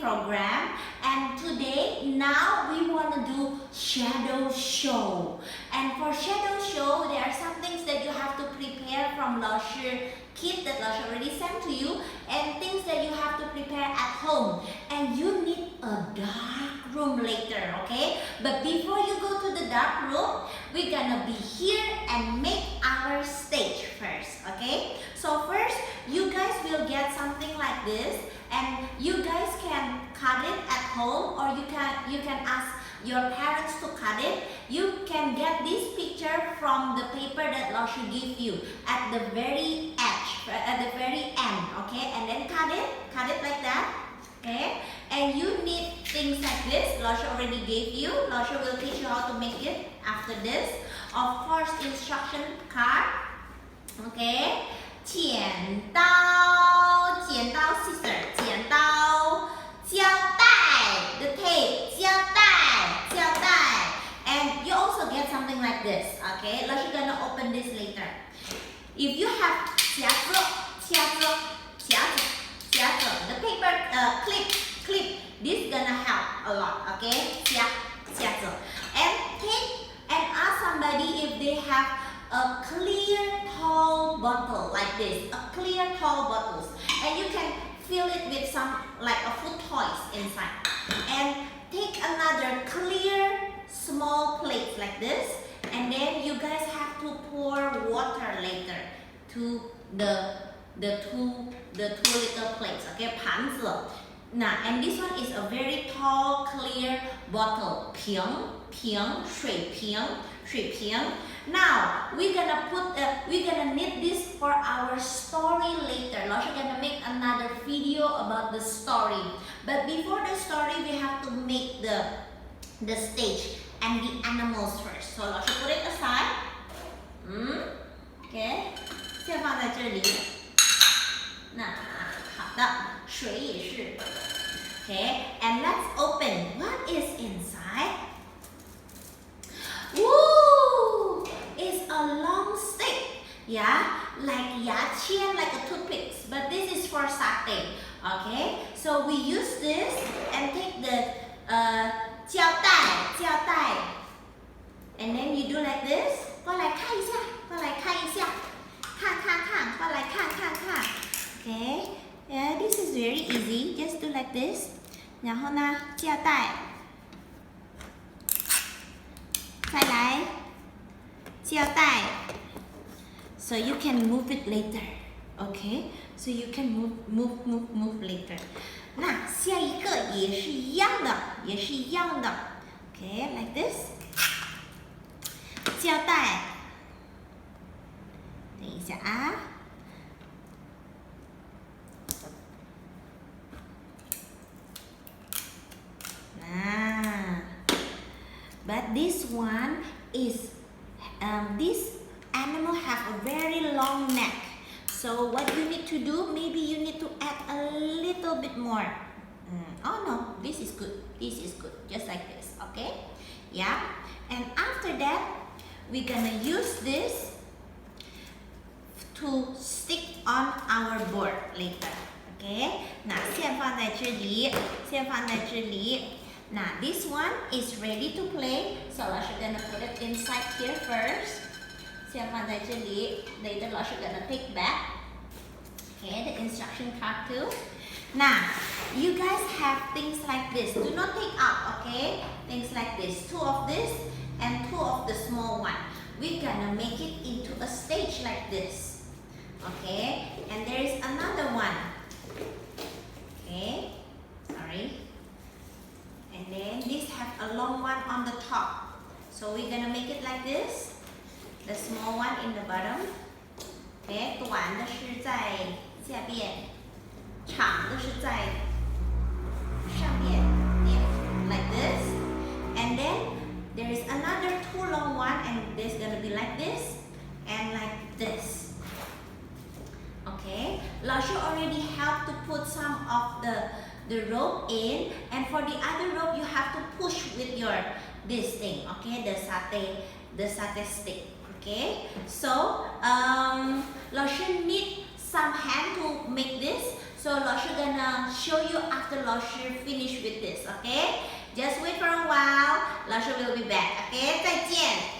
program, and today now we want to do shadow show. And for shadow show, there are some things that you have to prepare from laoshi kit that laoshi already sent to you, and things that you have to prepare at home. And you need a dark room later, okay? But before you go to the dark room, we're gonna be here and make our stage first, okay? So first, you guys will get something like this, and you guys can cut it at home, or you can ask your parents to cut it. You can get this picture from the paper that laoshi give you at the very edge, at the very end, okay? And then cut it like that, okay? And you need things like this. Laoshi already gave you. Laoshi will teach you how to make it after this. Of course, instruction card, okay? 剪刀 scissor, 剪刀 胶带 the tape, 胶带 and you also get something like this, okay? Laoshi gonna open this later. If you have 夹子 the paper clip, this gonna help a lot, okay? 夹子 and ask somebody if they have a clear tall bottle like this, a clear tall bottles, and you can fill it with some like a food toys inside, and take another clear small plate like this, and then you guys have to pour water later to the two little plates, okay? 盘子 now, and this one is a very tall clear bottle, 瓶 水瓶 now we're gonna need this for our story later. Laoshi gonna make another video about the story, but before the story we have to make the stage and the animals first. So Laoshi put it aside, okay, 先放在这里。那好的，水也是。Okay, and let's open. What is inside? Woo! It's a long stick. Yeah, like 牙签, like a toothpicks. But this is for satay. Okay, so we use this and take the 胶带, and then you do like this. 过来看一下，过来看一下，看，过来看。Okay, yeah, this is very easy. Just do like this. 然后呢，胶带，再来，胶带。So you can move it later. Okay, so you can move later. 那下一个也是一样的。Okay, like this. 胶带。等一下啊。But this one is, this animal have a very long neck. So what you need to do, maybe you need to add a little bit more. Oh no, this is good, just like this, okay? Yeah, and after that, we're gonna use this to stick on our board later, okay? 那先放在这里。Now this one is ready to play, so Laoshi gonna put it inside here first. 先放在这里. Later Laoshi gonna take back. Okay, the instruction card too. Now you guys have things like this. Do not take out, okay? Things like this. 2 of this and 2 of the small one. We're gonna make it into a stage like this. Okay, and there is another one. Okay, sorry. And then this have a long one on the top. So we're gonna make it like this. The small one in the bottom. Okay, 短的是在下边，长的是在上边。Yeah, like this. And then there is another 2 long one, and this gonna be like this and like this. Okay, Laoshi already helped to put some of the rope in, and for the other rope you have to push with your this thing, okay, the satay stick. Okay, so Laoshi need some hand to make this, So laoshi gonna show you after laoshi finish with this, okay? Just wait for a while. Laoshi will be back, okay? 再见。